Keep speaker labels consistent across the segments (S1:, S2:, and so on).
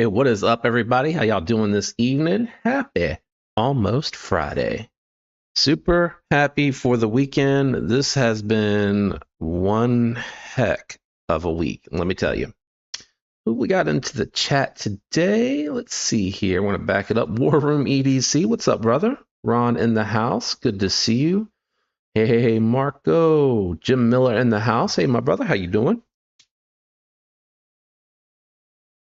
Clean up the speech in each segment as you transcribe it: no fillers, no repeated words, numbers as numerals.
S1: What is up, everybody? How y'all doing this evening? Happy almost Friday. Super happy for the weekend. This has been one heck of a week, let me tell you. Who we got into the chat today? Let's see here. I want to back it up. War Room EDC. What's up, brother? Ron in the house. Good to see you. Hey, Marco. Jim Miller in the house. Hey, my brother. How you doing?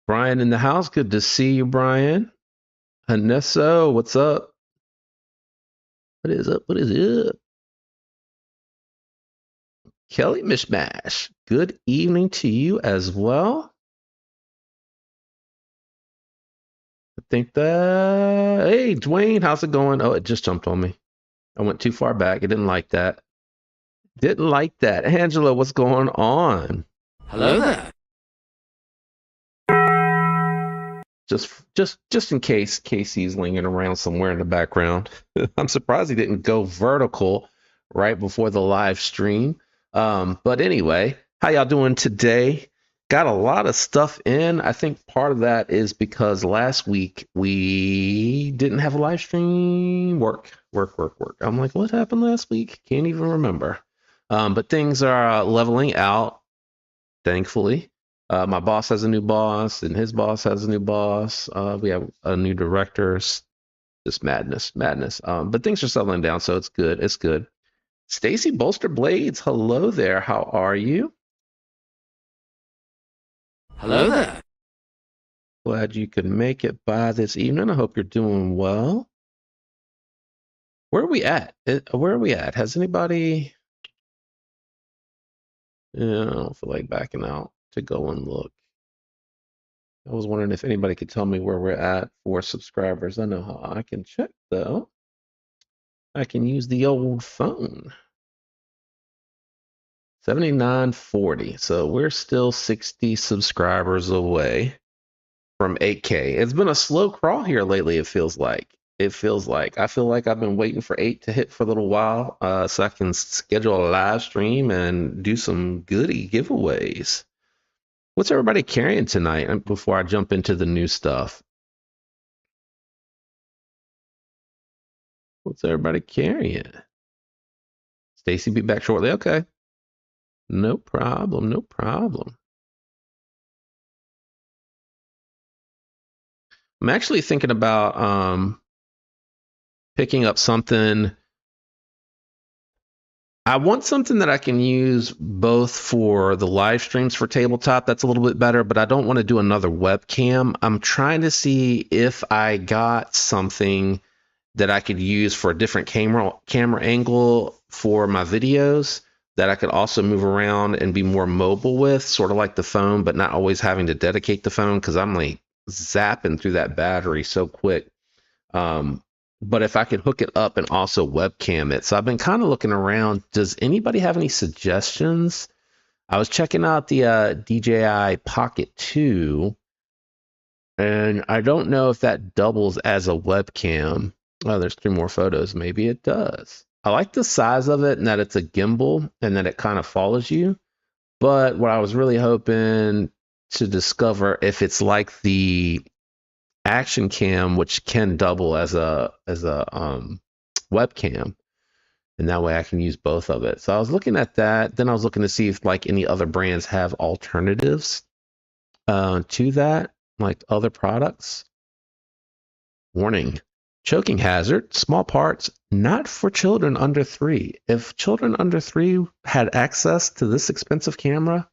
S1: Brian in the house. Good to see you, Brian. Hanesso, what's up? What is up? What is up? Kelly Mishmash, good evening to you as well. I think that, hey, Dwayne, how's it going? Oh, it just jumped on me. I went too far back. I didn't like that. Didn't like that. Angela, what's going on?
S2: Hello there.
S1: Just in case Casey's lingering around somewhere in the background. I'm surprised he didn't go vertical right before the live stream. But anyway, how y'all doing today? Got a lot of stuff in. I think part of that is because last week we didn't have a live stream. Work. I'm like, what happened last week? Can't even remember. But things are leveling out, thankfully. My boss has a new boss, and his boss has a new boss. We have a new director. Just madness. But things are settling down, so it's good. It's good. Stacy Bolster Blades, hello there. How are you?
S2: Hello there.
S1: Glad you could make it by this evening. I hope you're doing well. Where are we at? Has anybody? I don't feel like backing out to go and look. I was wondering if anybody could tell me where we're at for subscribers. I know how I can check, though. I can use the old phone. 7940. So we're still 60 subscribers away from 8K. It's been a slow crawl here lately, it feels like. I feel like I've been waiting for 8 to hit for a little while so I can schedule a live stream and do some goodie giveaways. What's everybody carrying tonight before I jump into the new stuff? What's everybody carrying? Stacy be back shortly. Okay. No problem. I'm actually thinking about picking up something. I want something that I can use both for the live streams for tabletop. That's a little bit better, but I don't want to do another webcam. I'm trying to see if I got something that I could use for a different camera angle for my videos that I could also move around and be more mobile with, sort of like the phone, but not always having to dedicate the phone because I'm like zapping through that battery so quick. But if I could hook it up and also webcam it. So I've been kind of looking around. Does anybody have any suggestions? I was checking out the DJI Pocket 2, and I don't know if that doubles as a webcam. Oh, there's 3 more photos. Maybe it does. I like the size of it and that it's a gimbal and that it kind of follows you. But what I was really hoping to discover if it's like the Action Cam, which can double as a webcam, and that way I can use both of it. So I was looking at that. Then I was looking to see if like any other brands have alternatives to that, like other products. Warning: choking hazard, small parts, not for children under 3. If children under 3 had access to this expensive camera,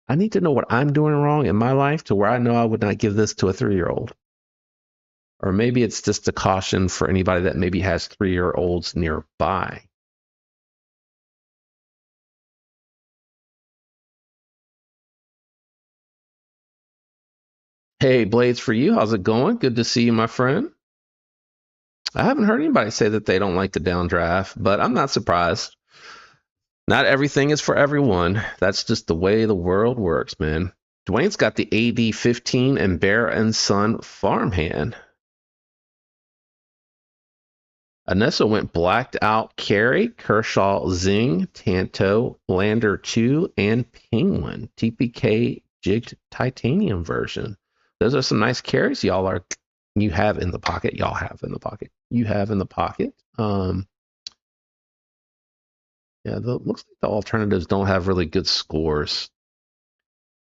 S1: I need to know what I'm doing wrong in my life to where I know I would not give this to a 3-year-old. Or maybe it's just a caution for anybody that maybe has 3-year-olds nearby. Hey, Blades for you. How's it going? Good to see you, my friend. I haven't heard anybody say that they don't like the downdraft, but I'm not surprised. Not everything is for everyone. That's just the way the world works, man. Dwayne's got the AD-15 and Bear and Son farmhand. Anessa went blacked out Carry, Kershaw Zing, Tanto, Lander 2, and Penguin. TPK jigged titanium version. those are some nice carries you have in the pocket. Y'all have in the pocket. You have in the pocket. Yeah, looks like the alternatives don't have really good scores.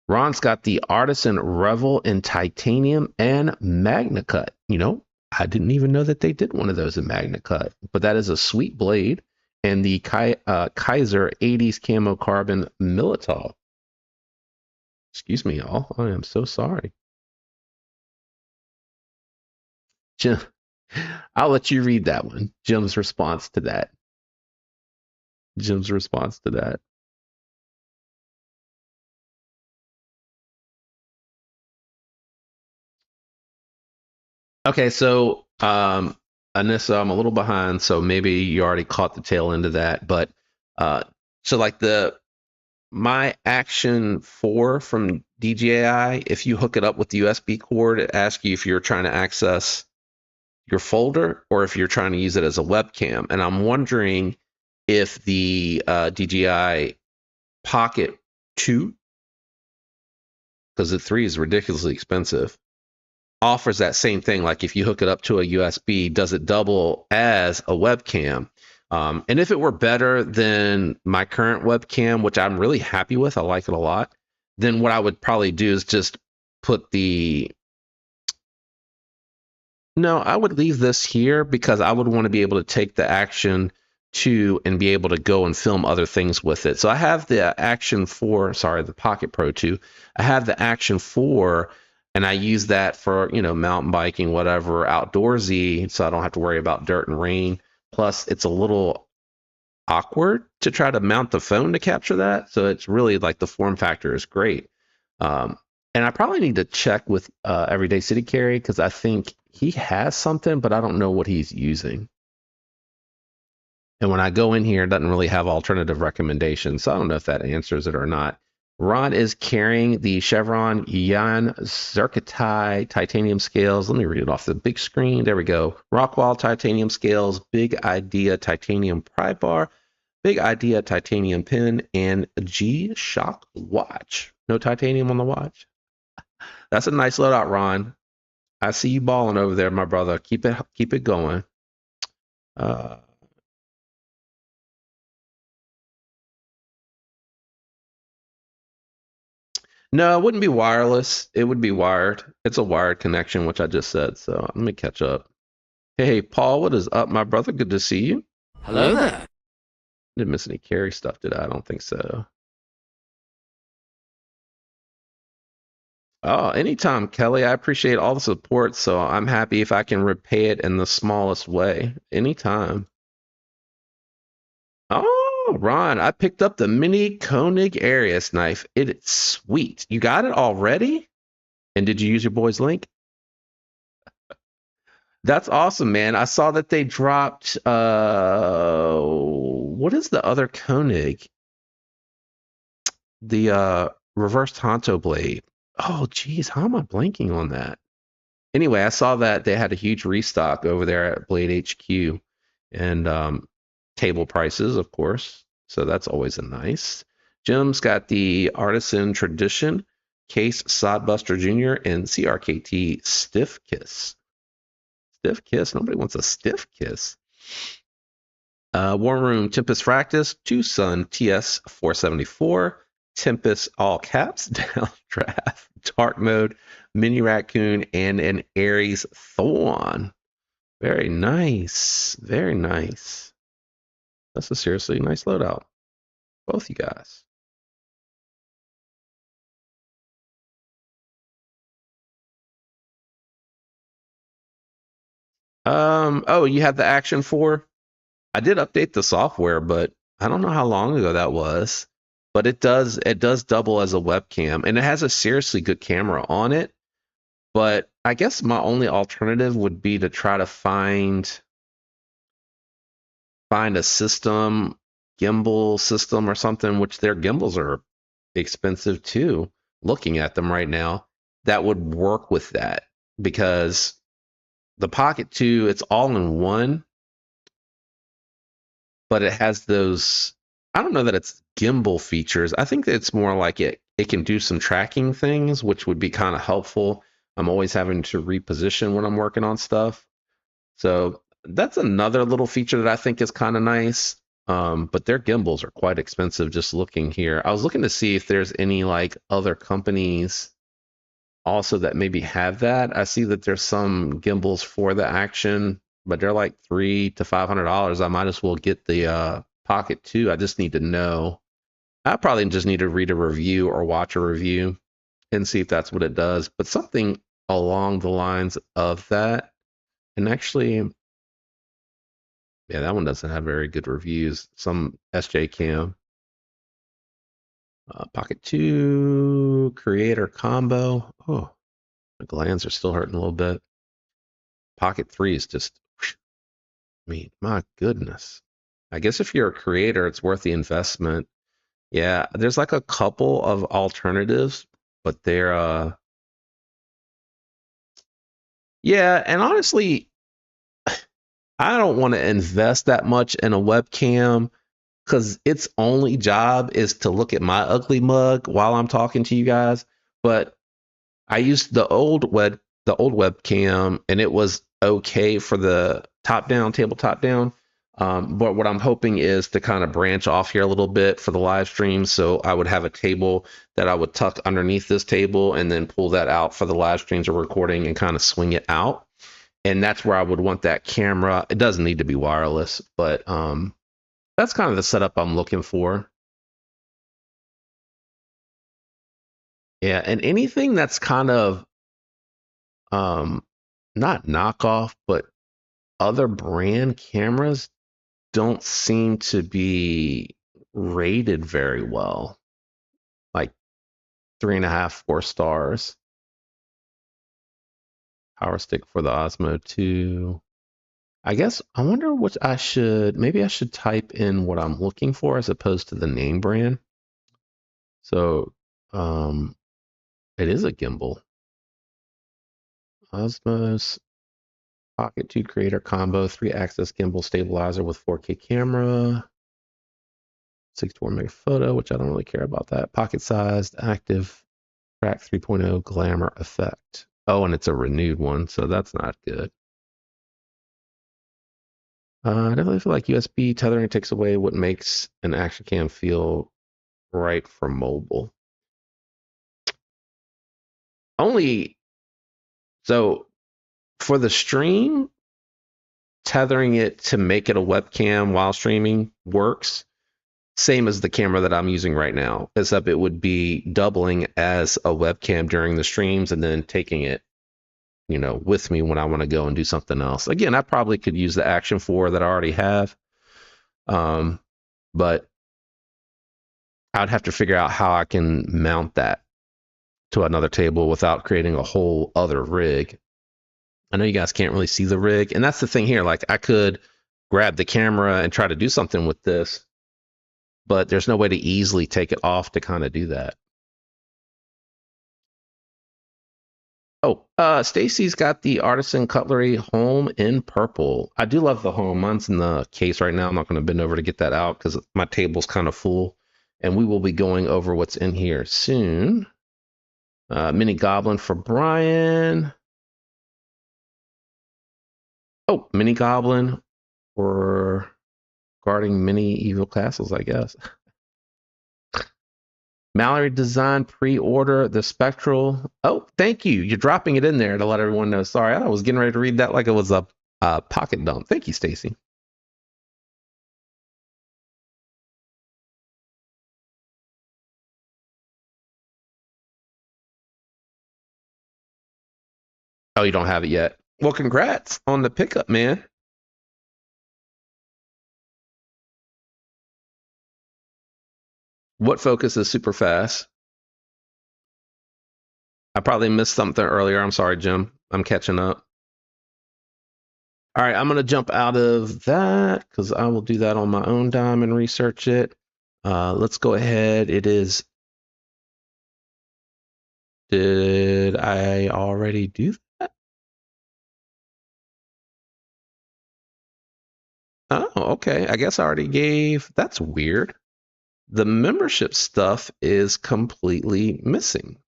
S1: Ron's got the Artisan Revel in titanium and Magna Cut. You know, I didn't even know that they did one of those in Magna Cut, but that is a sweet blade. And the Kaiser 80s camo carbon Militol. Excuse me, y'all. I am so sorry. Jim, I'll let you read that one. Jim's response to that. Jim's response to that. Okay, so Anissa, I'm a little behind, so maybe you already caught the tail end of that. But so like my Action 4 from DJI, if you hook it up with the USB cord, it asks you if you're trying to access your folder or if you're trying to use it as a webcam. And I'm wondering if the DJI Pocket 2, because the 3 is ridiculously expensive, offers that same thing. Like if you hook it up to a USB, does it double as a webcam? And if it were better than my current webcam, which I'm really happy with, I like it a lot, then what I would probably do is just put no, I would leave this here because I would want to be able to take the Action 2 and be able to go and film other things with it. So I have the Action 4, sorry, the Pocket Pro 2. I have the Action 4, and I use that for, mountain biking, whatever, outdoorsy, so I don't have to worry about dirt and rain. Plus, it's a little awkward to try to mount the phone to capture that. So it's really like the form factor is great. And I probably need to check with Everyday City Carry because I think he has something, but I don't know what he's using. And when I go in here, it doesn't really have alternative recommendations. So I don't know if that answers it or not. Ron is carrying the Chevron Yan Zirconium titanium scales. Let me read it off the big screen. There we go. Rockwall titanium scales, Big Idea titanium pry bar, Big Idea titanium pin, and G-Shock watch. No titanium on the watch. That's a nice loadout, Ron. I see you balling over there, my brother. Keep it going. No, it wouldn't be wireless. It would be wired. It's a wired connection, which I just said. So let me catch up. Hey, Paul, what is up, my brother? Good to see you.
S2: Hello there.
S1: Didn't miss any carry stuff, did I? I don't think so. Oh, anytime, Kelly. I appreciate all the support, so I'm happy if I can repay it in the smallest way. Anytime. Oh, Ron, I picked up the mini Koenig Arius knife. It's sweet. You got it already? And did you use your boy's link? That's awesome, man. I saw that they dropped what is the other Koenig? The reverse Tonto blade. Oh, geez, how am I blanking on that? Anyway, I saw that they had a huge restock over there at Blade HQ, and table prices, of course. So that's always a nice. Jim's got the Artisan Tradition, Case Sodbuster Jr., and CRKT Stiff Kiss. Stiff Kiss? Nobody wants a stiff kiss. War Room Tempest Fractus, Tucson TS 474, Tempest all caps, Downdraft, Dark Mode, Mini Raccoon, and an Aries Thorn. Very nice. Very nice. That's a seriously nice loadout. Both you guys. Oh, you have the Action 4? I did update the software, but I don't know how long ago that was. But it does double as a webcam, and it has a seriously good camera on it. But I guess my only alternative would be to try to find a system, gimbal system or something, which their gimbals are expensive too, looking at them right now, that would work with that. Because the Pocket 2, it's all in one, but it has those, I don't know that it's gimbal features. I think that it's more like it can do some tracking things, which would be kind of helpful. I'm always having to reposition when I'm working on stuff. So that's another little feature that I think is kind of nice. But their gimbals are quite expensive just looking here. I was looking to see if there's any like other companies also that maybe have that. I see that there's some gimbals for the Action, but they're like $300 to $500. I might as well get the Pocket 2. I just need to know. I probably just need to read a review or watch a review and see if that's what it does. But something along the lines of that. And actually, yeah, that one doesn't have very good reviews. Some SJ Cam. Pocket 2 Creator Combo. Oh, the glands are still hurting a little bit. Pocket 3 is just, I mean, my goodness. I guess if you're a creator, it's worth the investment. Yeah, there's like a couple of alternatives, but they're yeah, and honestly, I don't want to invest that much in a webcam because its only job is to look at my ugly mug while I'm talking to you guys. But I used the old webcam, and it was okay for the top down, tabletop down. But what I'm hoping is to kind of branch off here a little bit for the live stream. So I would have a table that I would tuck underneath this table and then pull that out for the live streams or recording and kind of swing it out. And that's where I would want that camera. It doesn't need to be wireless, but that's kind of the setup I'm looking for. Yeah, and anything that's kind of not knockoff, but other brand cameras don't seem to be rated very well. Like 3.5, 4 stars. Power stick for the Osmo 2. I guess I wonder what I should, maybe I should type in what I'm looking for as opposed to the name brand. So it is a gimbal. Osmos Pocket 2 Creator Combo, 3-axis gimbal stabilizer with 4K camera, 64 meg photo, which I don't really care about that. Pocket sized, active, track 3.0 glamour effect. Oh, and it's a renewed one, so that's not good. I definitely feel like USB tethering takes away what makes an action cam feel right for mobile. Only so for the stream, tethering it to make it a webcam while streaming works. Same as the camera that I'm using right now, except it would be doubling as a webcam during the streams and then taking it, with me when I want to go and do something else. Again, I probably could use the Action 4 that I already have, but I'd have to figure out how I can mount that to another table without creating a whole other rig. I know you guys can't really see the rig, and that's the thing here. Like, I could grab the camera and try to do something with this, but there's no way to easily take it off to kind of do that. Oh, Stacy's got the Artisan Cutlery Home in purple. I do love the Home. Mine's in the case right now. I'm not going to bend over to get that out because my table's kind of full, and we will be going over what's in here soon. Mini Goblin for Brian. Oh, Mini Goblin for guarding mini evil castles, I guess. Mallory Design pre-order the Spectral. Oh, thank you. You're dropping it in there to let everyone know. Sorry, I was getting ready to read that like it was a pocket dump. Thank you, Stacy. Oh, you don't have it yet. Well, congrats on the pickup, man. What focus is super fast? I probably missed something earlier. I'm sorry, Jim. I'm catching up. All right, I'm going to jump out of that because I will do that on my own dime and research it. Let's go ahead. It is. Did I already do that? Oh, okay. I guess I already gave. That's weird. The membership stuff is completely missing.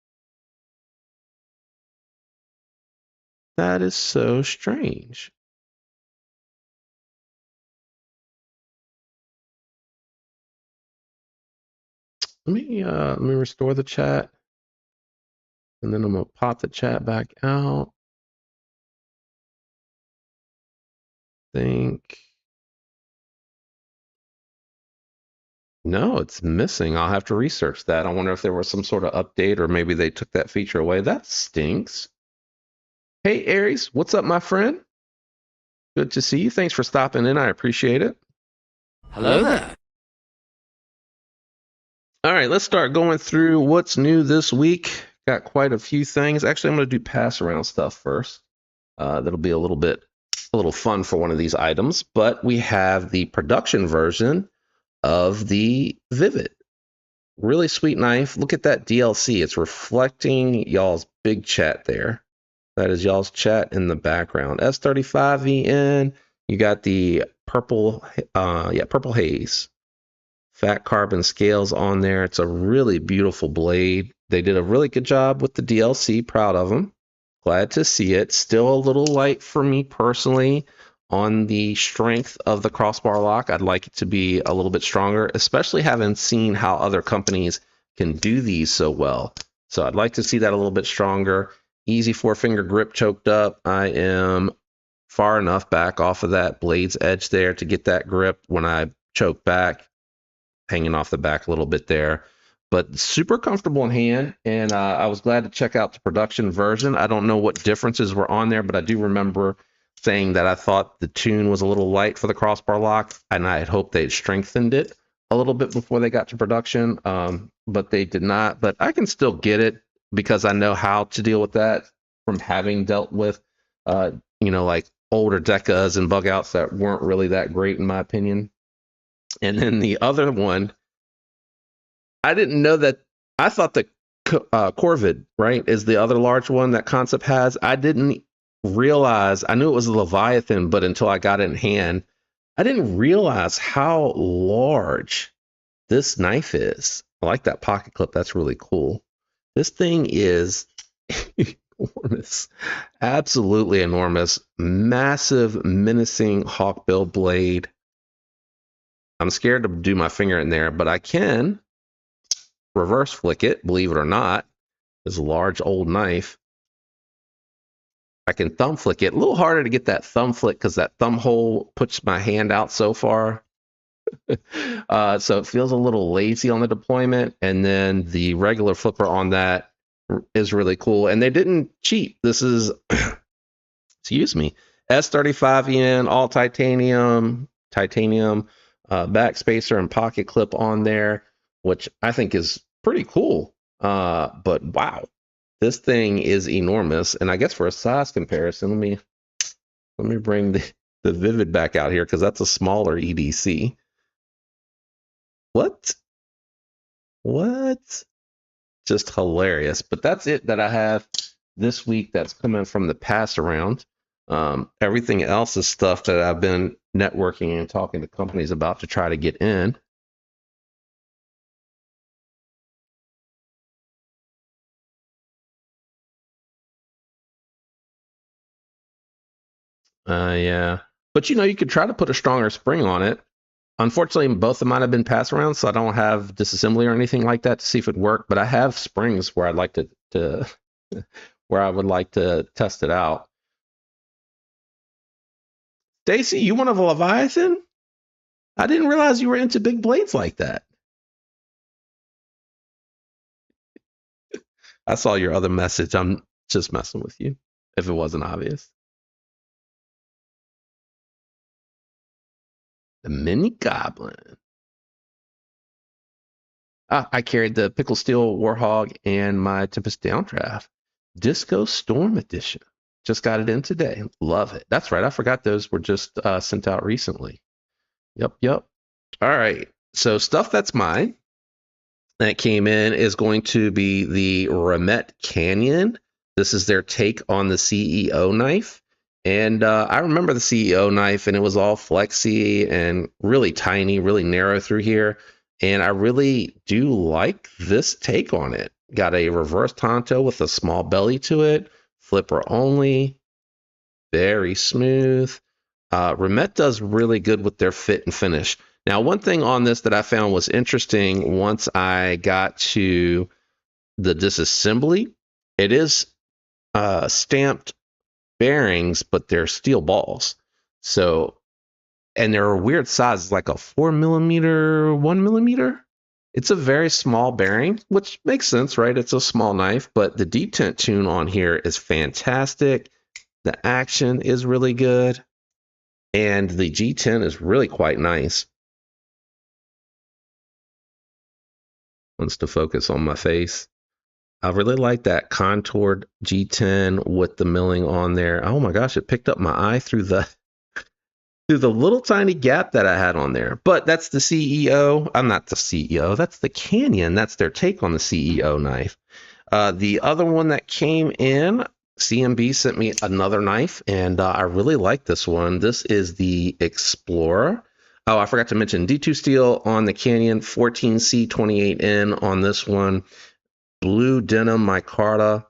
S1: That is so strange. Let me restore the chat, and then I'm gonna pop the chat back out. Think no, it's missing. I'll have to research that. I wonder if there was some sort of update, or maybe they took that feature away. That stinks. Hey Aries, what's up, my friend? Good to see you. Thanks for stopping in. I appreciate it.
S2: Hello there.
S1: All right, let's start going through what's new this week. Got quite a few things. Actually, I'm going to do pass around stuff first. That'll be a little fun for one of these items. But we have the production version of the Vivid. Really sweet knife. Look at that DLC. It's reflecting y'all's big chat there. That is y'all's chat in the background. S35VN. You got the purple haze. Fat carbon scales on there. It's a really beautiful blade. They did a really good job with the DLC. Proud of them. Glad to see it. Still a little light for me personally on the strength of the crossbar lock. I'd like it to be a little bit stronger, especially having seen how other companies can do these so well. So I'd like to see that a little bit stronger. Easy 4-finger grip choked up. I am far enough back off of that blade's edge there to get that grip when I choke back. Hanging off the back a little bit there, but super comfortable in hand. And I was glad to check out the production version. I don't know what differences were on there, but I do remember saying that I thought the tune was a little light for the crossbar lock, and I had hoped they'd strengthened it a little bit before they got to production, but they did not. But I can still get it because I know how to deal with that from having dealt with, like older Decas and bug outs that weren't really that great in my opinion. And then the other one, I didn't know that. I thought the Corvid, right, is the other large one that Concept has. I didn't realize. I knew it was a Leviathan, but until I got it in hand, I didn't realize how large this knife is. I like that pocket clip. That's really cool. This thing is enormous. Absolutely enormous. Massive, menacing hawkbill blade. I'm scared to do my finger in there, but I can reverse flick it, believe it or not. This large old knife. I can thumb flick it. A little harder to get that thumb flick because that thumb hole puts my hand out so far. So it feels a little lazy on the deployment. And then the regular flipper on that is really cool. And they didn't cheat. This is, excuse me, S35VN, all titanium, backspacer and pocket clip on there, which I think is pretty cool. But wow, this thing is enormous. And I guess for a size comparison, let me bring the Vivid back out here because that's a smaller EDC. What? Just hilarious. But that's it that I have this week that's coming from the pass around. Everything else is stuff that I've been networking and talking to companies about to try to get in. Yeah. But you could try to put a stronger spring on it. Unfortunately, both of mine have been passed around, so I don't have disassembly or anything like that to see if it worked. But I have springs where I'd like to where I would like to test it out. Stacy, you want a Leviathan? I didn't realize you were into big blades like that. I saw your other message. I'm just messing with you, if it wasn't obvious. The Mini Goblin. I carried the Pickle Steel Warhog and my Tempest Downdraft. Disco Storm Edition. Just got it in today. Love it. That's right. I forgot those were just sent out recently. Yep. All right. So stuff that's mine that came in is going to be the Remet Canyon. This is their take on the CEO knife. And I remember the CEO knife, and it was all flexy and really tiny, really narrow through here. And I really do like this take on it. Got a reverse Tonto with a small belly to it, flipper only. very smooth. Remet does really good with their fit and finish. Now, one thing on this that I found was interesting once I got to the disassembly, it is stamped bearings, but they're steel balls. So, and they're weird sizes, like a 4mm, 1mm. It's a very small bearing, which makes sense, right? It's a small knife, but the detent tune on here is fantastic. The action is really good. And the G10 is really quite nice. Wants to focus on my face. I really like that contoured G10 with the milling on there. Oh my gosh, it picked up my eye through the little tiny gap that I had on there. But that's the CEO. I'm not the CEO. That's the Canyon. That's their take on the CEO knife. The other one that came in, CMB sent me another knife, and I really like this one. This is the Explorer. Oh, I forgot to mention D2 steel on the Canyon, 14C28N on this one. Blue denim micarta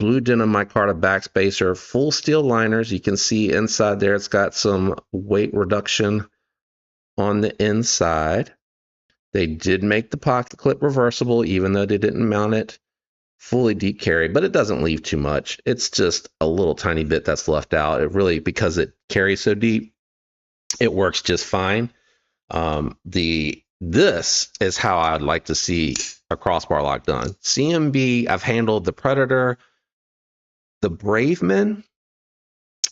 S1: backspacer, full steel liners. You can see inside there it's got some weight reduction on the inside. They did make the pocket clip reversible, even though they didn't mount it fully deep carry, but it doesn't leave too much. It's just a little tiny bit that's left out. It really, because it carries so deep, it works just fine. This is how I'd like to see a crossbar lock done. CMB, I've handled the Predator, the Braveman,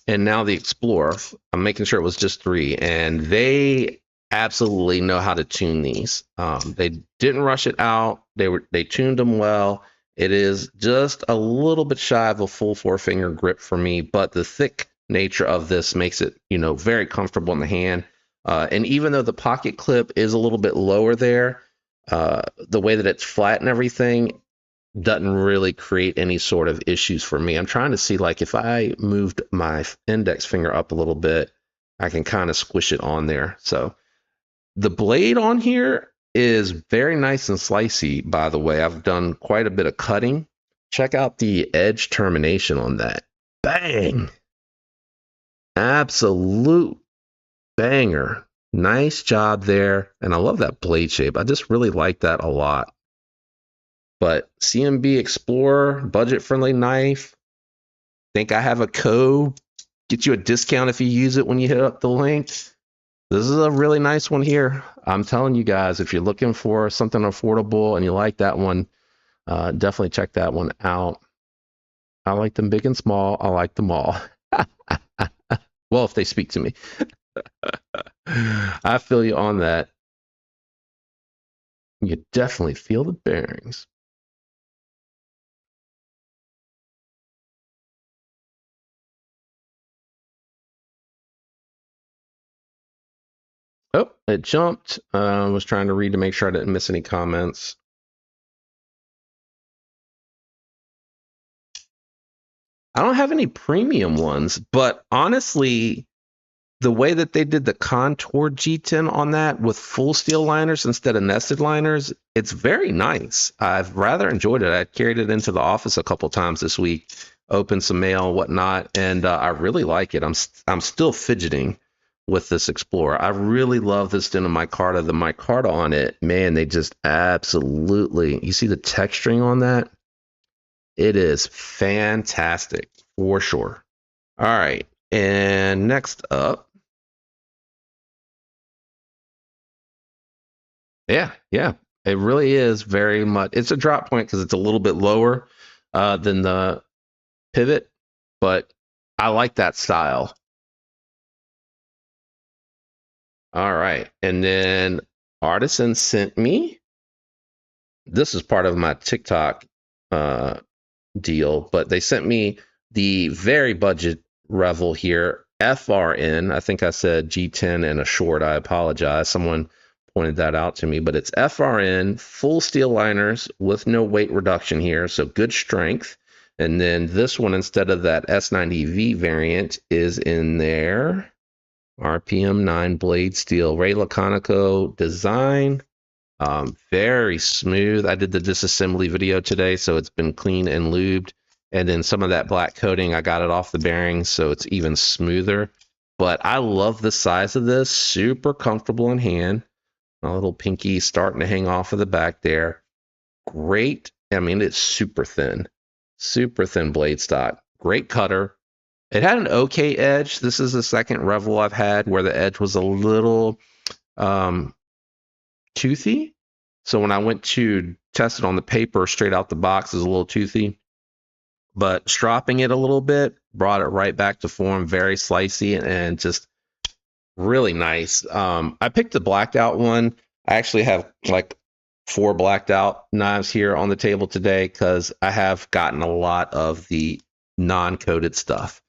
S1: and now the Explorer. I'm making sure it was just 3, and they absolutely know how to tune these. They didn't rush it out. They tuned them well. It is just a little bit shy of a full 4-finger grip for me, but the thick nature of this makes it, very comfortable in the hand. And even though the pocket clip is a little bit lower there, the way that it's flat and everything doesn't really create any sort of issues for me. I'm trying to see, like, if I moved my index finger up a little bit, I can kind of squish it on there. So the blade on here is very nice and slicey, by the way. I've done quite a bit of cutting. Check out the edge termination on that. Bang! Absolute banger. Nice job there. And I love that blade shape. I just really like that a lot. But CMB Explorer, budget-friendly knife. Think I have a code. Get you a discount if you use it when you hit up the link. This is a really nice one here. I'm telling you guys, if you're looking for something affordable and you like that one, definitely check that one out. I like them big and small. I like them all. Well, if they speak to me. I feel you on that. You definitely feel the bearings. Oh, it jumped. I was trying to read to make sure I didn't miss any comments. I don't have any premium ones, but honestly, the way that they did the contour G10 on that with full steel liners instead of nested liners, it's very nice. I've rather enjoyed it. I carried it into the office a couple times this week, opened some mail and whatnot, and I really like it. I'm still fidgeting with this Explorer. I really love this denim micarta. The micarta on it, man, they just absolutely, you see the texturing on that? It is fantastic for sure. All right, and next up, yeah, it really is very much. It's a drop point because it's a little bit lower than the pivot, but I like that style. All right, and then Artisan sent me. This is part of my TikTok deal, but they sent me the very budget Revel here, FRN. I think I said G10 and a short. I apologize. Someone pointed that out to me, but it's FRN, full steel liners with no weight reduction here, so good strength. And then this one, instead of that S90V variant, is in there. RPM 9 blade steel, Ray Laconico design. Very smooth. I did the disassembly video today, so it's been clean and lubed. And then some of that black coating, I got it off the bearings, so it's even smoother. But I love the size of this. Super comfortable in hand. My little pinky starting to hang off of the back there. Great. I mean, it's super thin blade stock. Great cutter. It had an okay edge. This is the second Revel I've had where the edge was a little toothy. So when I went to test it on the paper straight out the box, it was a little toothy. But stropping it a little bit brought it right back to form. Very slicey and just really nice. I picked the blacked out one. I actually have like 4 blacked out knives here on the table today because I have gotten a lot of the non-coated stuff.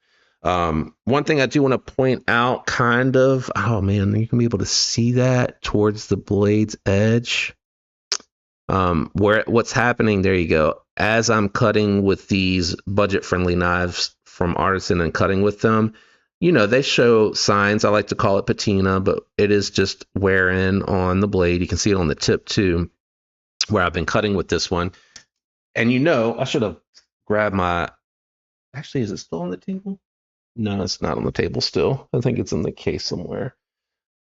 S1: One thing I do want to point out, oh man, you can be able to see that towards the blade's edge. What's happening, there you go. As I'm cutting with these budget-friendly knives from Artisan and cutting with them, you know, they show signs. I like to call it patina, but it is just wear in on the blade. You can see it on the tip too, where I've been cutting with this one. And you know, I should have grabbed my, actually, is it still on the table? No, it's not on the table still. I think it's in the case somewhere.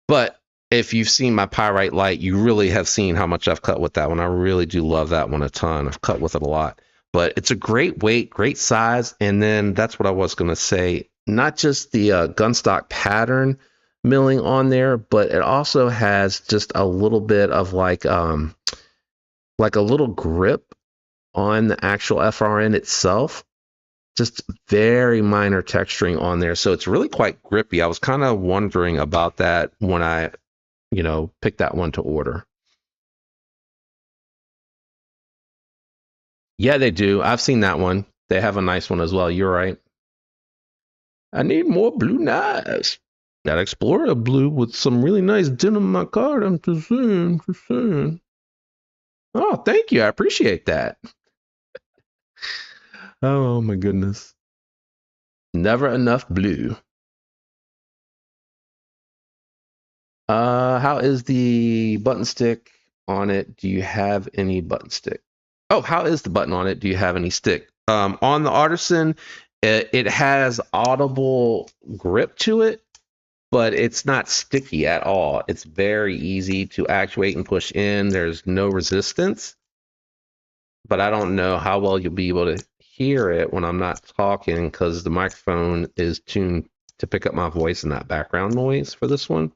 S1: But if you've seen my Pyrite Light, you really have seen how much I've cut with that one. I really do love that one a ton. I've cut with it a lot. But it's a great weight, great size. And then that's what I was going to say. Not just the gunstock pattern milling on there, but it also has just a little bit of like a little grip on the actual FRN itself. Just very minor texturing on there. So it's really quite grippy. I was kind of wondering about that when I, you know, picked that one to order. Yeah, they do. I've seen that one. They have a nice one as well. You're right. I need more blue knives. Got Explorer blue with some really nice denim micarta. I'm just saying. Oh, thank you. I appreciate that. Oh my goodness. Never enough blue. How is the button stick on it? Do you have any button stick? Oh, how is the button on it? Do you have any stick? On the Artisan, it has audible grip to it, but it's not sticky at all. It's very easy to actuate and push in. There's no resistance, but I don't know how well you'll be able to hear it when I'm not talking because the microphone is tuned to pick up my voice and that background noise for this one.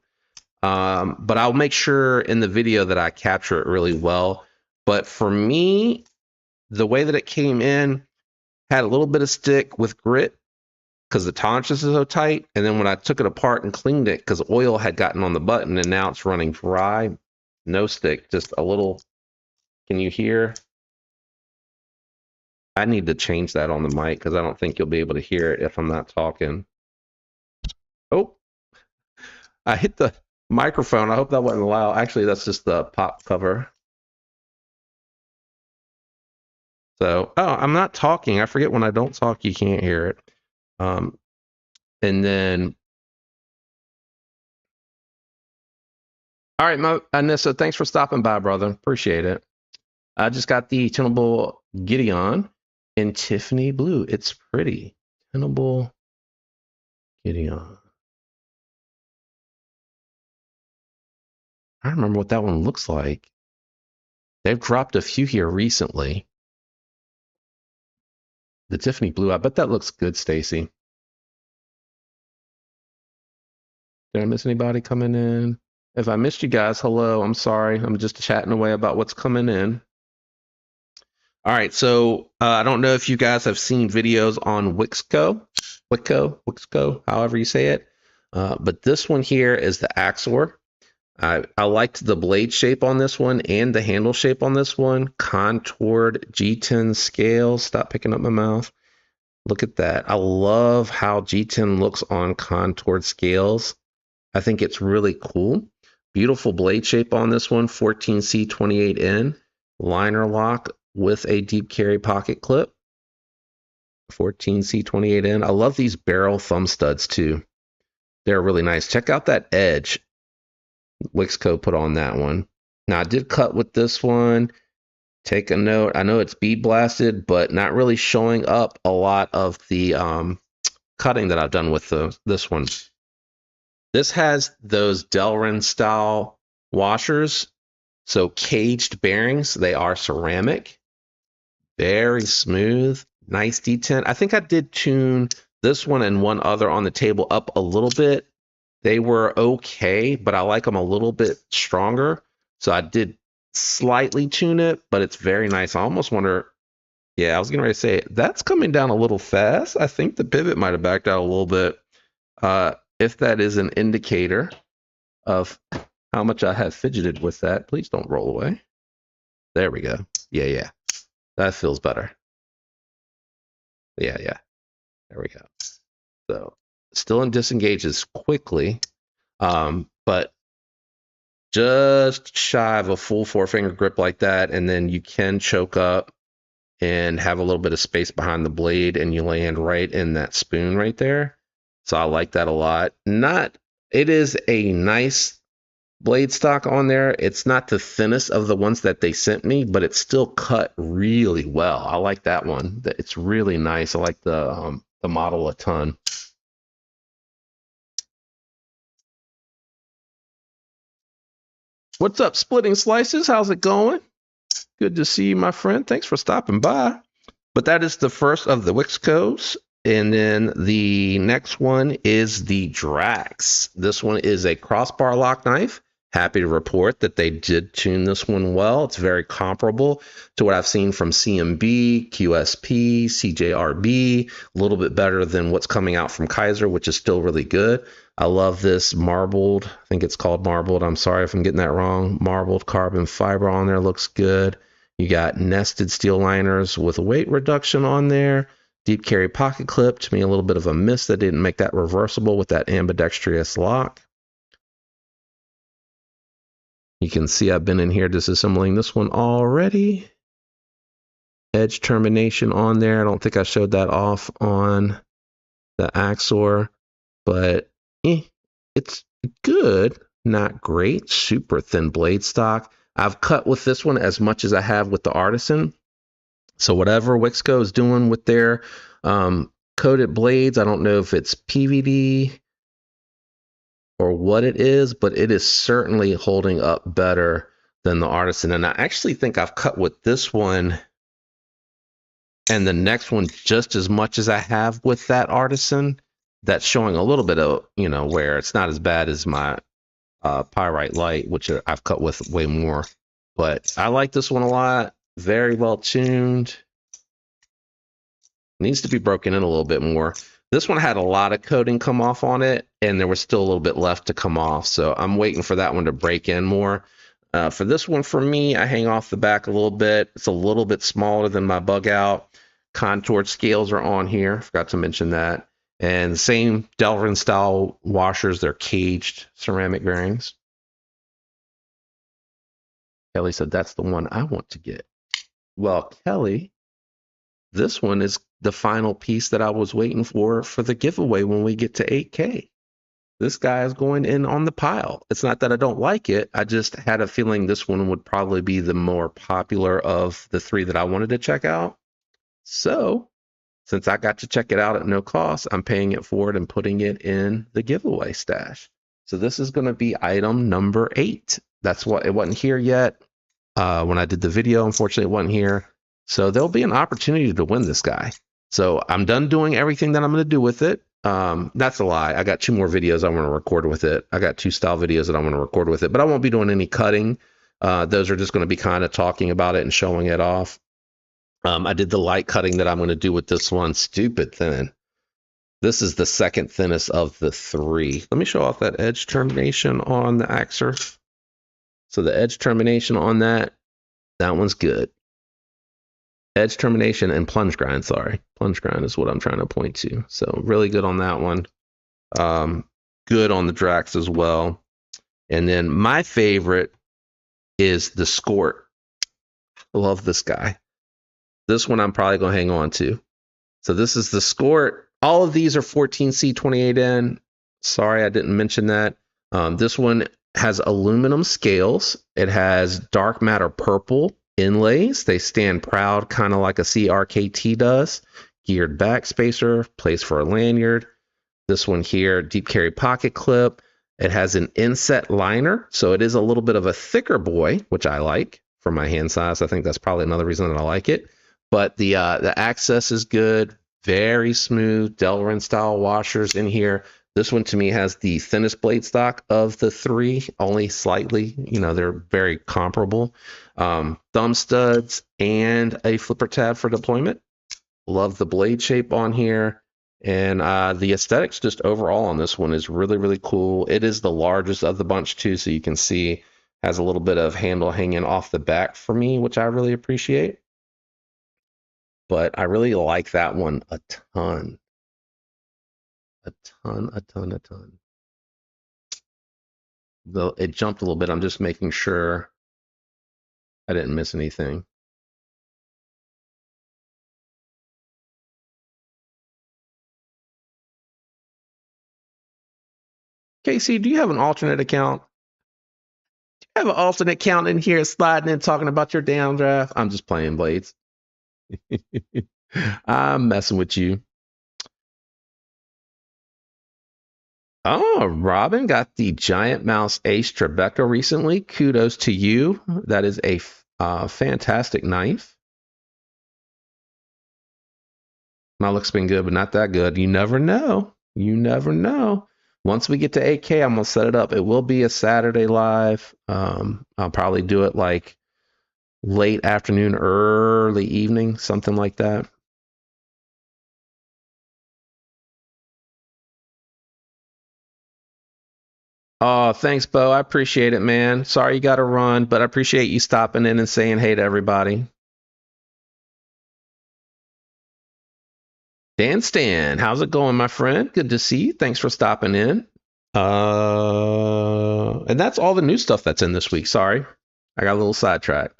S1: But I'll make sure in the video that I capture it really well. But for me, the way that it came in had a little bit of stick with grit because the tolerances are so tight. And then when I took it apart and cleaned it, because oil had gotten on the button and now it's running dry, no stick, just a little. Can you hear? I need to change that on the mic because I don't think you'll be able to hear it if I'm not talking. Oh, I hit the microphone. I hope that wasn't loud. Actually, that's just the pop cover. So, oh, I'm not talking. I forget when I don't talk, you can't hear it. And then, all right, Anissa, thanks for stopping by, brother. Appreciate it. I just got the Tenable Gideon in Tiffany blue. It's pretty. Tenable Gideon. I don't remember what that one looks like. They've dropped a few here recently. The Tiffany blue, I bet that looks good, Stacy. Did I miss anybody coming in? If I missed you guys, hello. I'm sorry. I'm just chatting away about what's coming in. All right, so I don't know if you guys have seen videos on Wixco, however you say it. But this one here is the Axor. I liked the blade shape on this one and the handle shape on this one. Contoured G10 scale. Stop picking up my mouth. Look at that. I love how G10 looks on contoured scales. I think it's really cool. Beautiful blade shape on this one. 14C28N. Liner lock with a deep carry pocket clip. 14C28N. I love these barrel thumb studs too. They're really nice. Check out that edge Wixco put on that one. Now I did cut with this one. take a note. I know it's bead blasted, but not really showing up a lot of the cutting that I've done with this one. This has those Delrin style washers. So caged bearings, they are ceramic. Very smooth, nice detent. I think I did tune this one and one other on the table up a little bit. They were okay, but I like them a little bit stronger. So I did slightly tune it, but it's very nice. I almost wonder, yeah, I was getting ready to say, that's coming down a little fast. I think the pivot might have backed out a little bit. If that is an indicator of how much I have fidgeted with that, please don't roll away. There we go. Yeah. That feels better. Yeah. There we go. So still in disengages quickly, but just shy of a full 4-finger grip like that, and then you can choke up and have a little bit of space behind the blade, and you land right in that spoon right there. So I like that a lot. It is a nice blade stock on there. It's not the thinnest of the ones that they sent me, but it's still cut really well. I like that one. It's really nice. I like the model a ton. What's up, Splitting Slices? How's it going? Good to see you, my friend. Thanks for stopping by. But that is the first of the Wixcos. And then the next one is the Drax. This one is a crossbar lock knife. Happy to report that they did tune this one well. It's very comparable to what I've seen from CMB, QSP, CJRB, a little bit better than what's coming out from Kaiser, which is still really good. I love this marbled, I think it's called marbled. I'm sorry if I'm getting that wrong. Marbled carbon fiber on there looks good. You got nested steel liners with weight reduction on there. Deep carry pocket clip, to me a little bit of a miss that didn't make that reversible with that ambidextrous lock. You can see I've been in here disassembling this one already. Edge termination on there. I don't think I showed that off on the Axor, but it's good, not great. Super thin blade stock. I've cut with this one as much as I have with the Artisan. So whatever Wixco is doing with their coated blades, I don't know if it's PVD or what it is, but it is certainly holding up better than the Artisan. And I actually think I've cut with this one and the next one just as much as I have with that Artisan. That's showing a little bit of, where it's not as bad as my Pyrite Light, which I've cut with way more. But I like this one a lot. Very well tuned. Needs to be broken in a little bit more. This one had a lot of coating come off on it, and there was still a little bit left to come off. So I'm waiting for that one to break in more. For this one, for me, I hang off the back a little bit. It's a little bit smaller than my bug out. Contoured scales are on here. Forgot to mention that. And the same Delrin style washers. They're caged ceramic bearings. Kelly said, that's the one I want to get. Well, Kelly, this one is the final piece that I was waiting for the giveaway when we get to 8K. This guy is going in on the pile. It's not that I don't like it. I just had a feeling this one would probably be the more popular of the three that I wanted to check out. So since I got to check it out at no cost, I'm paying it forward and putting it in the giveaway stash. So this is going to be item number 8. That's what it wasn't here yet. When I did the video, unfortunately, it wasn't here. So there'll be an opportunity to win this guy. So I'm done doing everything that I'm going to do with it. That's a lie. I got 2 more videos I want to record with it. I got 2 style videos that I want to record with it, but I won't be doing any cutting. Those are just going to be kind of talking about it and showing it off. I did the light cutting that I'm going to do with this one. Stupid thin. This is the second thinnest of the 3. Let me show off that edge termination on the Axor. So the edge termination on that one's good. Edge termination and plunge grind, sorry. Plunge grind is what I'm trying to point to. So really good on that one. Good on the Drax as well. And then my favorite is the Skort. I love this guy. This one I'm probably going to hang on to. So this is the Skort. All of these are 14C28N. Sorry, I didn't mention that. This one has aluminum scales. It has dark matter purple inlays. They stand proud, kind of like a CRKT does. Geared back spacer, place for a lanyard. This one here, deep carry pocket clip. It has an inset liner, so it is a little bit of a thicker boy, which I like for my hand size. I think that's probably another reason that I like it. But the access is good, very smooth. Delrin style washers in here. This one to me has the thinnest blade stock of the three, only slightly. You know, they're very comparable. Thumb studs and a flipper tab for deployment. Love the blade shape on here. And the aesthetics just overall on this one is really, really cool. It is the largest of the bunch too, so you can see has a little bit of handle hanging off the back for me, which I really appreciate. But I really like that one a ton. A ton. Though it jumped a little bit, I'm just making sure I didn't miss anything. Casey, do you have an alternate account? Do you have an alternate account in here sliding in talking about your downdraft? I'm just playing Blades. I'm messing with you. Oh, Robin got the Giant Mouse Ace Tribeca recently. Kudos to you. That is a fantastic knife. My look's been good, but not that good. You never know. You never know. Once we get to 8K, I'm gonna set it up. It will be a Saturday live. I'll probably do it like late afternoon, early evening, something like that. Oh, thanks, Bo. I appreciate it, man. Sorry you got to run, but I appreciate you stopping in and saying hey to everybody. Dan Stan, how's it going, my friend? Good to see you. Thanks for stopping in. And that's all the new stuff that's in this week. Sorry, I got a little sidetracked.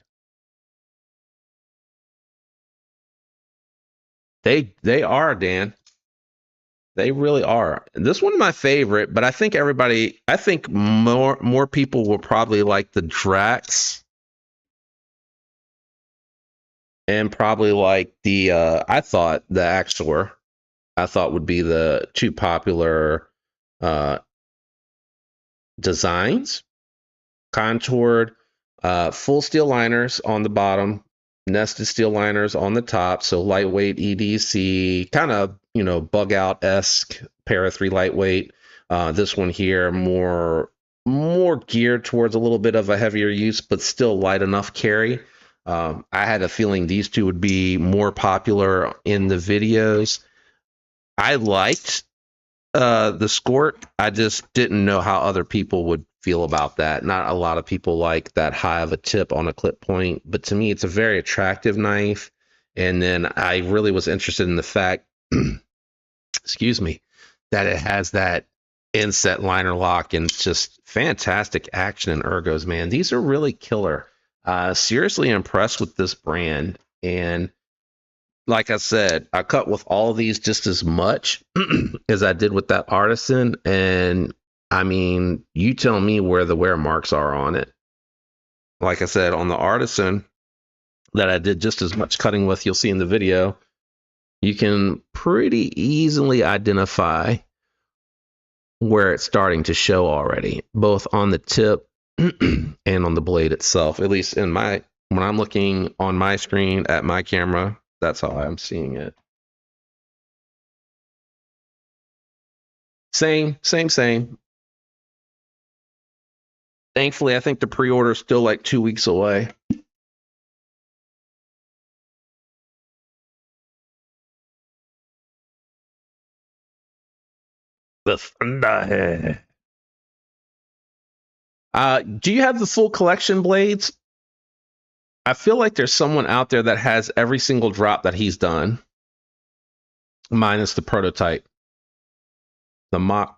S1: They are, Dan. They really are. This one my favorite, but I think more people will probably like the Drax and probably like the I thought the Axor I thought would be the two popular uh designs. Contoured full steel liners on the bottom, nested steel liners on the top, so lightweight EDC, kind of, you know, bug out esque para 3 lightweight. This one here more geared towards a little bit of a heavier use, but still light enough carry. I had a feeling these two would be more popular in the videos. I liked the Skort. I just didn't know how other people would feel about that. Not a lot of people like that high of a tip on a clip point, but to me, it's a very attractive knife. And then I really was interested in the fact, excuse me, that it has that inset liner lock and just fantastic action and ergos, man. These are really killer. Seriously impressed with this brand. And like I said, I cut with all of these just as much as I did with that Artisan. And I mean, you tell me where the wear marks are on it. Like I said, on the Artisan that I did just as much cutting with, you'll see in the video, you can pretty easily identify where it's starting to show already, both on the tip and on the blade itself. At least when I'm looking on my screen at my camera, that's how I'm seeing it. Same. Thankfully, I think the pre-order is still like 2 weeks away. The Thunderhead. Do you have the full collection blades? I feel like there's someone out there that has every single drop that he's done, minus the prototype. The Mach,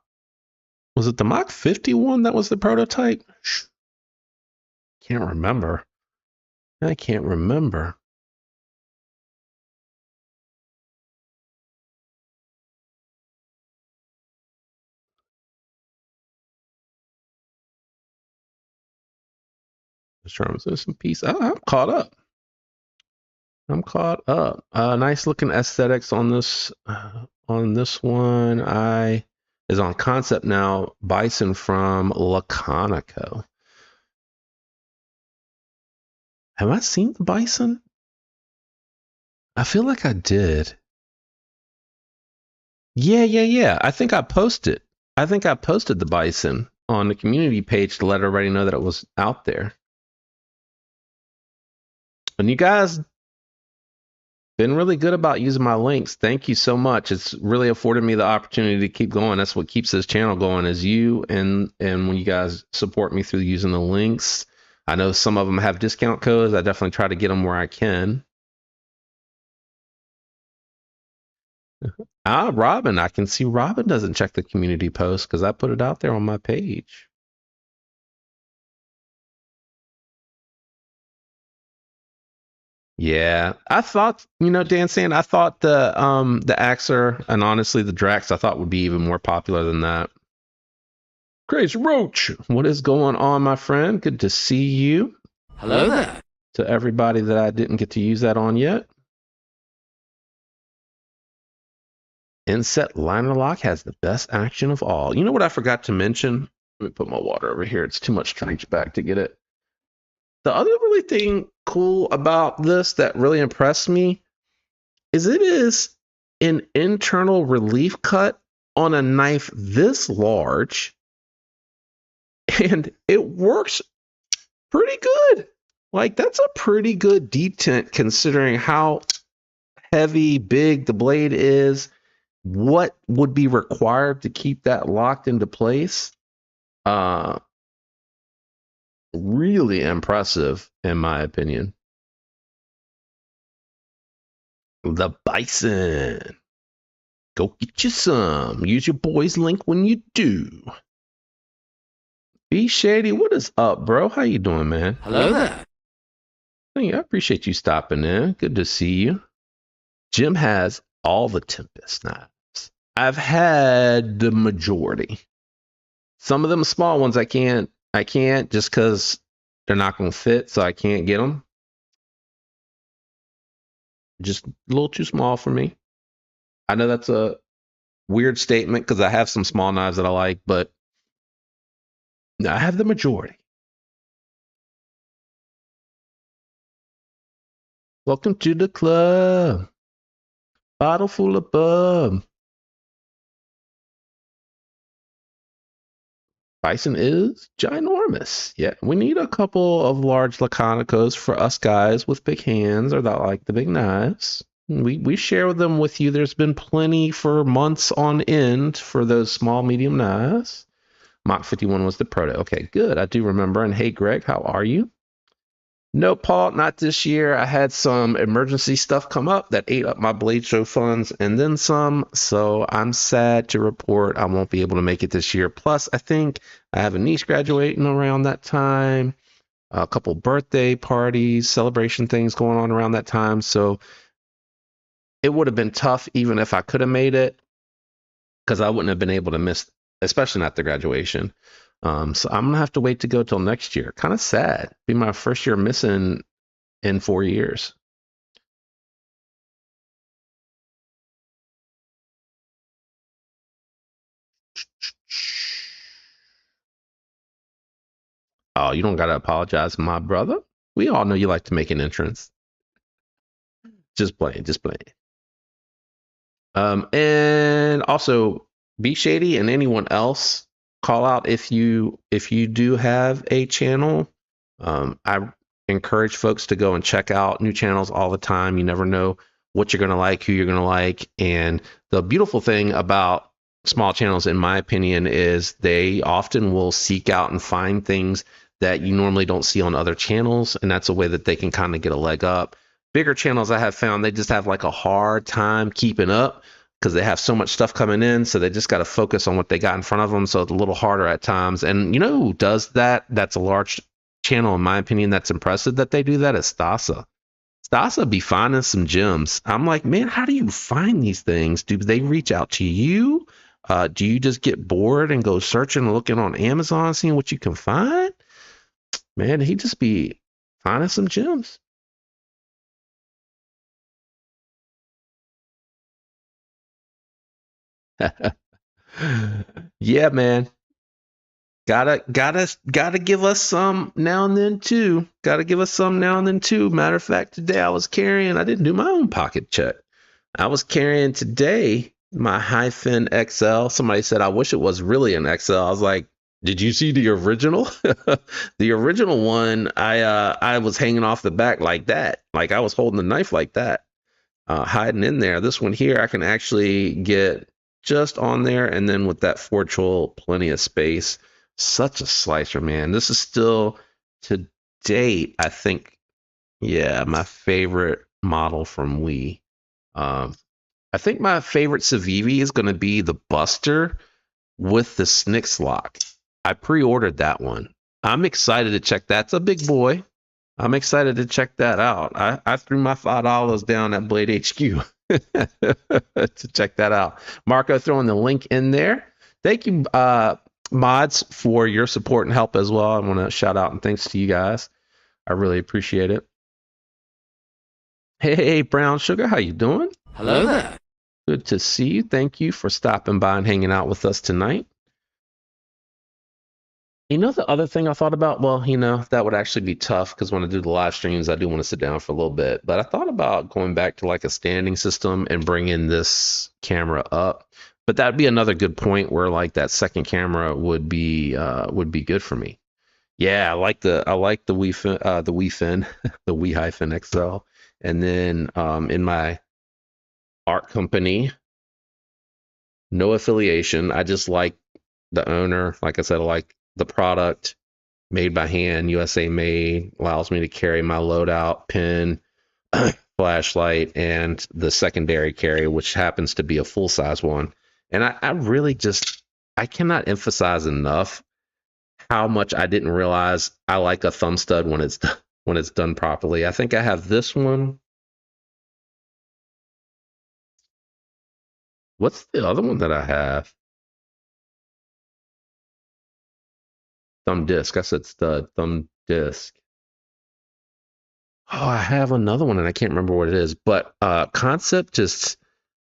S1: was it the Mach 51 that was the prototype? Can't remember. I can't remember. Some piece. I'm caught up. I'm caught up. Nice looking aesthetics on this. On this one, I is on concept now. Bison from Laconico. Have I seen the bison? I feel like I did. Yeah. I think I posted. I think I posted the bison on the community page to let everybody know that it was out there. And you guys been really good about using my links. Thank you so much. It's really afforded me the opportunity to keep going. That's what keeps this channel going is you and when you guys support me through using the links. I know some of them have discount codes. I definitely try to get them where I can. Robin, I can see Robin doesn't check the community post because I put it out there on my page. Yeah, I thought, Dan saying I thought the Axer and honestly the Drax I thought would be even more popular than that. Crazy Roach, what is going on, my friend? Good to see you.
S2: Hello there.
S1: To everybody that I didn't get to use that on yet. Inset liner lock has the best action of all. You know what I forgot to mention? Let me put my water over here. It's too much to reach back to get it. The other really thing cool about this that really impressed me is it is an internal relief cut on a knife this large, and it works pretty good. Like, that's a pretty good detent considering how heavy, big the blade is, what would be required to keep that locked into place. Really impressive, in my opinion. The bison. Go get you some. Use your boy's link when you do. B Shady, what is up, bro? How you doing, man?
S2: Hello there.
S1: Hey, I appreciate you stopping in. Good to see you. Jim has all the Tempest knives. I've had the majority. Some of them small ones I can't just because they're not going to fit, so I can't get them. Just a little too small for me. I know that's a weird statement because I have some small knives that I like, but I have the majority. Welcome to the club. Bottle full of bub. Bison is ginormous. Yeah, we need a couple of large Laconicos for us guys with big hands or that like the big knives. We share them with you. There's been plenty for months on end for those small, medium knives. Mach 51 was the proto. Okay, good. I do remember. And hey, Greg, how are you? No, Paul, not this year. I had some emergency stuff come up that ate up my Blade Show funds and then some. So I'm sad to report I won't be able to make it this year. Plus, I think I have a niece graduating around that time, a couple birthday parties, celebration things going on around that time. So it would have been tough even if I could have made it because I wouldn't have been able to miss, especially not the graduation. So I'm gonna have to wait to go till next year. Kind of sad. Be my first year missing in 4 years. Oh, you don't gotta apologize, my brother. We all know you like to make an entrance. Just playing, just playing. And also be shady and anyone else call out if you do have a channel. I encourage folks to go and check out new channels all the time. You never know what you're gonna like, who you're gonna like, and the beautiful thing about small channels, in my opinion, is they often will seek out and find things that you normally don't see on other channels, and that's a way that they can kind of get a leg up. Bigger channels I have found they just have like a hard time keeping up because they have so much stuff coming in, so they just got to focus on what they got in front of them, so it's a little harder at times. And you know who does that? That's a large channel, in my opinion, that's impressive that they do that is Stasa. Stasa be finding some gems. I'm like, man, how do you find these things? Do they reach out to you? Do you just get bored and go searching and looking on Amazon, seeing what you can find? Man, he just be finding some gems. Yeah, man. Gotta give us some now and then too. Gotta give us some now and then too. Matter of fact, today I didn't do my own pocket check. I was carrying today my Hyphen XL. Somebody said, I wish it was really an XL. I was like, did you see the original? The original one, I was hanging off the back like that. Like I was holding the knife like that, hiding in there. This one here, I can actually get just on there. And then with that Ford Troll, plenty of space. Such a slicer, man. This is still to date, I think, yeah, my favorite model from Wii. Um, I think my favorite Civivi is going to be the Buster with the SNCS lock. I pre-ordered that one. I'm excited to check that. It's a big boy. I'm excited to check that out. I threw my $5 down at Blade HQ to check that out. Marco throwing the link in there. Thank you, mods, for your support and help as well. I want to shout out and thanks to you guys. I really appreciate it. Hey, Brown Sugar, how you doing?
S2: Hello there.
S1: Good to see you. Thank you for stopping by and hanging out with us tonight. You know, the other thing I thought about, well, that would actually be tough because when I do the live streams, I do want to sit down for a little bit. But I thought about going back to like a standing system and bringing this camera up. But that'd be another good point where like that second camera would be good for me. Yeah, I like the Wii Fin, the Wii Hyphen XL, and then in my art company, no affiliation. I just like the owner. Like I said, I like the product, made by hand, USA made, allows me to carry my loadout, pen, flashlight, and the secondary carry, which happens to be a full size one. And I really I cannot emphasize enough how much I didn't realize I like a thumb stud when it's done properly. I think I have this one. What's the other one that I have? Thumb disc. I said stud. Thumb disc. Oh, I have another one and I can't remember what it is. But concept just,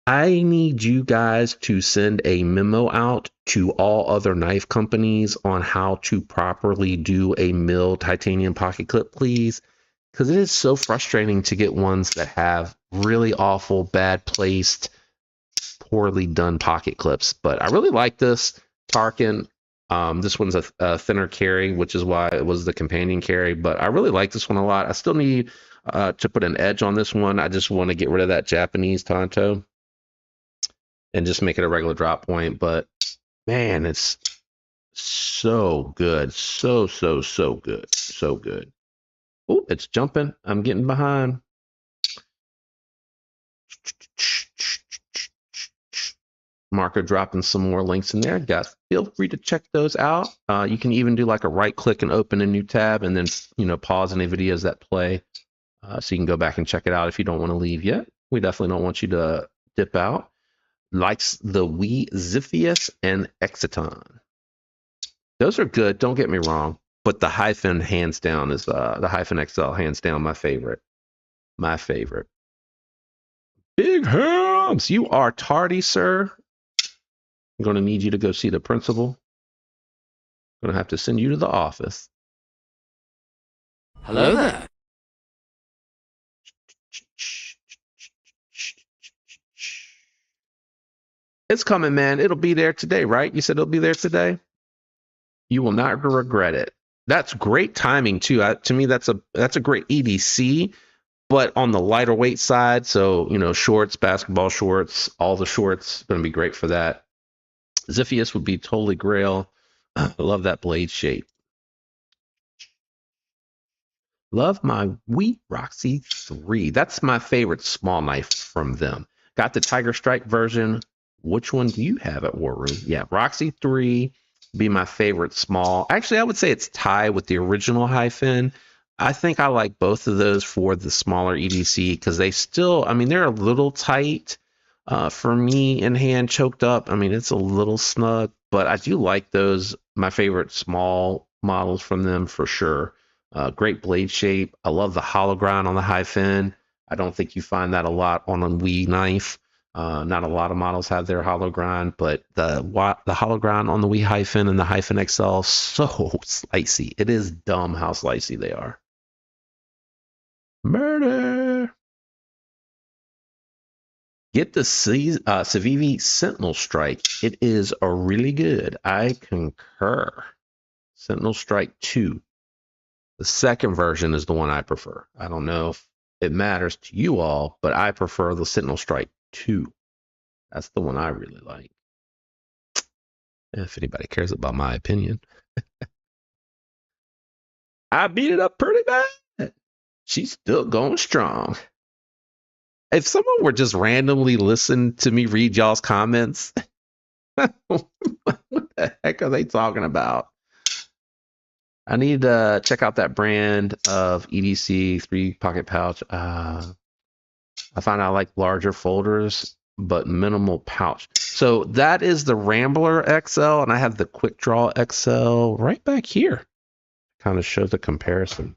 S1: I need you guys to send a memo out to all other knife companies on how to properly do a milled titanium pocket clip, please. Because it is so frustrating to get ones that have really awful, bad placed, poorly done pocket clips. But I really like this Tarkin. This one's a thinner carry, which is why it was the companion carry. But I really like this one a lot. I still need to put an edge on this one. I just want to get rid of that Japanese Tonto and just make it a regular drop point. But man, it's so good. So good. So good. Oh, it's jumping. I'm getting behind. Marco dropping some more links in there. Guys, feel free to check those out. You can even do like a right click and open a new tab and then, pause any videos that play. So you can go back and check it out if you don't want to leave yet. We definitely don't want you to dip out. Likes the Wii Ziphius and Exiton. Those are good. Don't get me wrong. But the Hyphen hands down is the Hyphen XL hands down my favorite. My favorite. Big Hams, you are tardy, sir. I'm going to need you to go see the principal. I'm going to have to send you to the office.
S2: Hello there.
S1: It's coming, man. It'll be there today, right? You said it'll be there today? You will not regret it. That's great timing, too. To me, that's a great EDC, but on the lighter weight side. So, shorts, basketball shorts, all the shorts, going to be great for that. Ziphius would be totally grail. I love that blade shape. Love my Wii Roxy 3. That's my favorite small knife from them. Got the Tiger Strike version. Which one do you have at War Room? Yeah, Roxy 3 be my favorite small. Actually, I would say it's tied with the original Hyphen. I think I like both of those for the smaller EDC because they still, they're a little tight for me in hand, choked up. It's a little snug, but I do like those. My favorite small models from them for sure. Great blade shape. I love the hollow grind on the Hyphen. I don't think you find that a lot on a Wii knife. Not a lot of models have their hollow grind, but the hollow grind on the Wii Hyphen and the Hyphen XL, so slicey. It is dumb how slicey they are. Murder. Get the Civivi Sentinel Strike. It is a really good. I concur. Sentinel Strike 2. The second version is the one I prefer. I don't know if it matters to you all, but I prefer the Sentinel Strike 2. That's the one I really like. If anybody cares about my opinion. I beat it up pretty bad. She's still going strong. If someone were just randomly listening to me read y'all's comments, what the heck are they talking about? I need to check out that brand of EDC 3 pocket pouch. I find I like larger folders, but minimal pouch. So that is the Rambler XL, and I have the Quick Draw XL right back here. Kind of shows the comparison.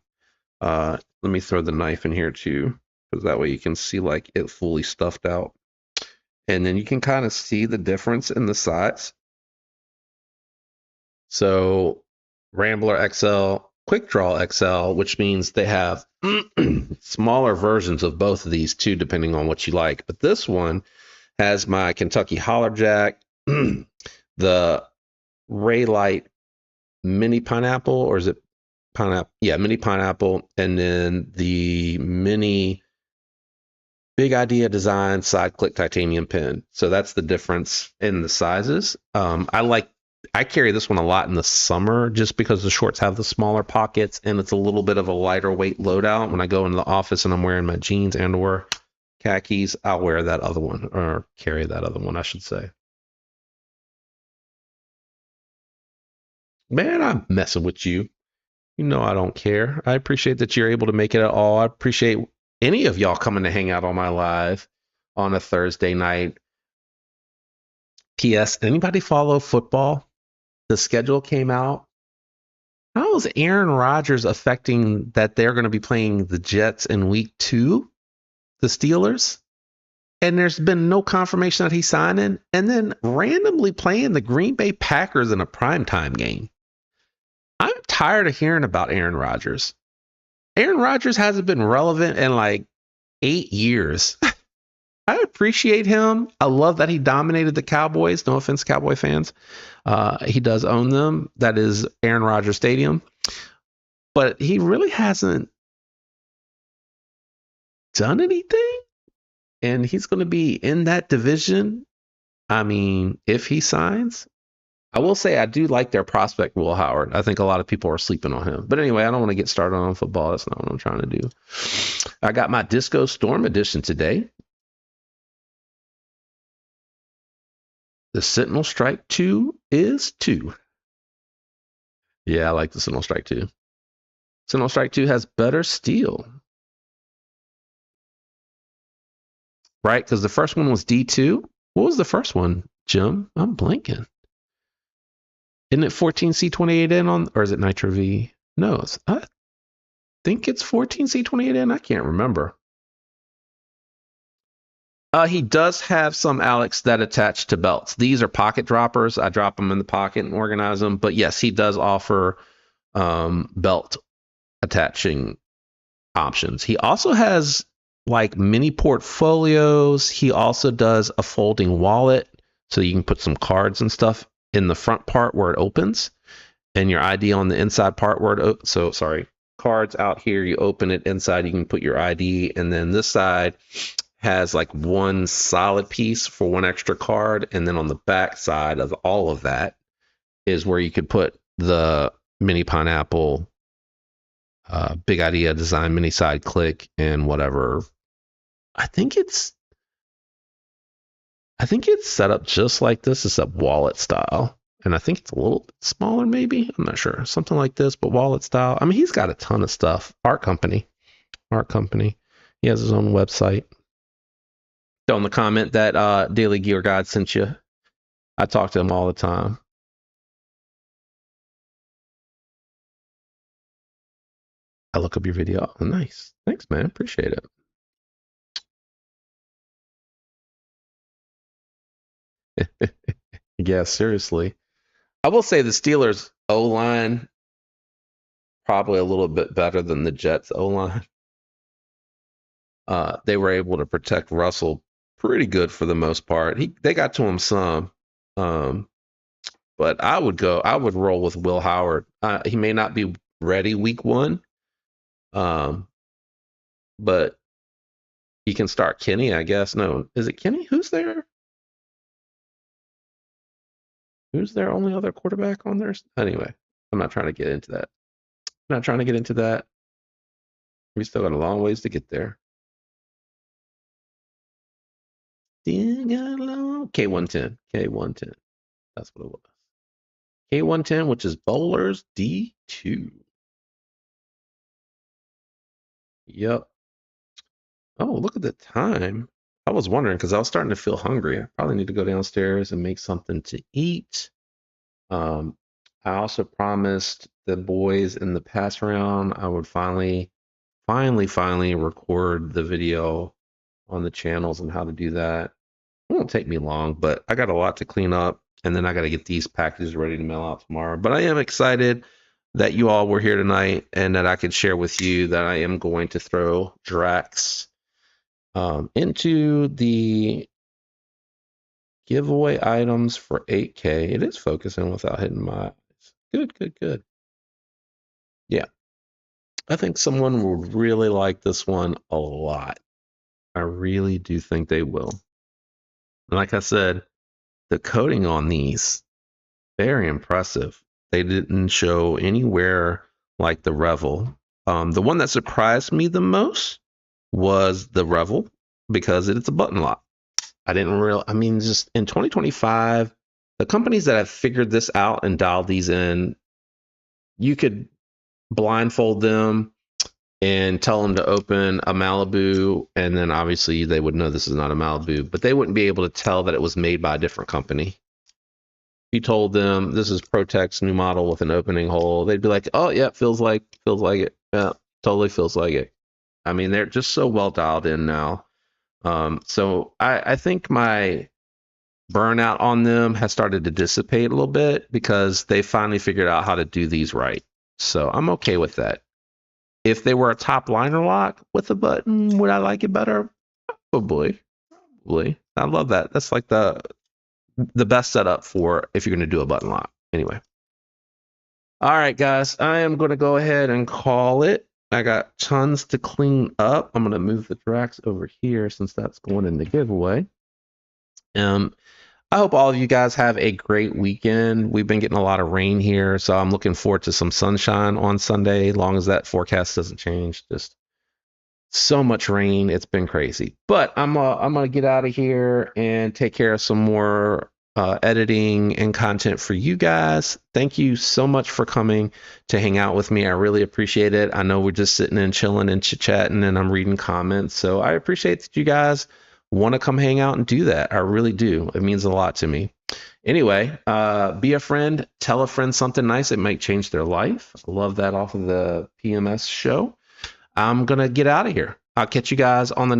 S1: Let me throw the knife in here too, because that way you can see like it fully stuffed out. And then you can kind of see the difference in the size. So Rambler XL, Quick Draw XL, which means they have smaller versions of both of these too, depending on what you like. But this one has my Kentucky Holler Jack, the Raylight Mini Pineapple, or is it Pineapple? Yeah, Mini Pineapple, and then the Mini Big Idea Design Side Click Titanium Pen. So that's the difference in the sizes. I carry this one a lot in the summer just because the shorts have the smaller pockets and it's a little bit of a lighter weight loadout. When I go into the office and I'm wearing my jeans and or khakis, I'll wear that other one, or carry that other one, I should say. Man, I'm messing with you. You know I don't care. I appreciate that you're able to make it at all. I appreciate any of y'all coming to hang out on my live on a Thursday night. P.S. Anybody follow football? The schedule came out. How is Aaron Rodgers affecting that they're going to be playing the Jets in week 2, the Steelers? And there's been no confirmation that he's signing. And then randomly playing the Green Bay Packers in a primetime game. I'm tired of hearing about Aaron Rodgers. Aaron Rodgers hasn't been relevant in like 8 years. I appreciate him. I love that he dominated the Cowboys. No offense, Cowboy fans. He does own them. That is Aaron Rodgers Stadium. But he really hasn't done anything. And he's going to be in that division. I mean, if he signs, I will say I do like their prospect, Will Howard. I think a lot of people are sleeping on him. But anyway, I don't want to get started on football. That's not what I'm trying to do. I got my Disco Storm edition today. The Sentinel Strike 2 is 2. Yeah, I like the Sentinel Strike 2. Sentinel Strike 2 has better steel. Right? Because the first one was D2. What was the first one, Jim? I'm blanking. Isn't it 14C28N on, or is it Nitro V? No, I think it's 14C28N. I can't remember. He does have some Alex that attach to belts. These are pocket droppers. I drop them in the pocket and organize them. But yes, he does offer belt attaching options. He also has like mini portfolios. He also does a folding wallet, so you can put some cards and stuff in the front part where it opens, and your ID on the inside part where it cards out here, you open it inside, you can put your ID, and then this side has like one solid piece for one extra card, and then on the back side of all of that is where you could put the Mini Pineapple, Big Idea Design, Mini Side Click, and whatever. I think it's set up just like this, except wallet style. And I think it's a little bit smaller, maybe. I'm not sure. Something like this, but wallet style. I mean, he's got a ton of stuff. Art company. He has his own website. Don't the comment that Daily Gear God sent you. I talk to him all the time. I look up your video. Oh, nice. Thanks, man. Appreciate it. Yeah, seriously. I will say the Steelers O-line probably a little bit better than the Jets O-line. They were able to protect Russell pretty good for the most part. They got to him some. Um, but I would roll with Will Howard. He may not be ready week 1. But he can start Kenny, I guess. No, is it Kenny? Who's there? Who's their only other quarterback on there? Anyway, I'm not trying to get into that. Not trying to get into that. We still got a long ways to get there. Still got a long K110. K110. That's what it was. K110, which is Bowlers D2. Yep. Oh, look at the time. I was wondering because I was starting to feel hungry. I probably need to go downstairs and make something to eat. I also promised the boys in the pass round I would finally record the video on the channels and how to do that. It won't take me long, but I got a lot to clean up, and then I got to get these packages ready to mail out tomorrow. But I am excited that you all were here tonight and that I could share with you that I am going to throw Drax into the giveaway items for 8K. It is focusing without hitting my eyes. Good. Yeah. I think someone would really like this one a lot. I really do think they will. Like I said, the coating on these, very impressive. They didn't show anywhere like the Revel. The one that surprised me the most was the Revel because it's a button lock. Just in 2025, the companies that have figured this out and dialed these in, you could blindfold them and tell them to open a Malibu, and then obviously they would know this is not a Malibu, but they wouldn't be able to tell that it was made by a different company. If you told them this is Protex new model with an opening hole, they'd be like, oh yeah, feels like it. Yeah, totally feels like it. I mean, they're just so well dialed in now. So I think my burnout on them has started to dissipate a little bit because they finally figured out how to do these right. So I'm okay with that. If they were a top liner lock with a button, would I like it better? Probably. I love that. That's like the best setup for if you're going to do a button lock. Anyway. All right, guys. I am going to go ahead and call it. I got tons to clean up. I'm going to move the Drax over here since that's going in the giveaway. I hope all of you guys have a great weekend. We've been getting a lot of rain here, so I'm looking forward to some sunshine on Sunday, as long as that forecast doesn't change. Just so much rain. It's been crazy. But I'm gonna get out of here and take care of some more editing and content for you guys. Thank you so much for coming to hang out with me. I really appreciate it. I know we're just sitting and chilling and chit-chatting, and I'm reading comments, so I appreciate that you guys want to come hang out and do that. I really do. It means a lot to me. Anyway, be a friend. Tell a friend something nice. It might change their life. I love that off of the PMS show. I'm going to get out of here. I'll catch you guys on the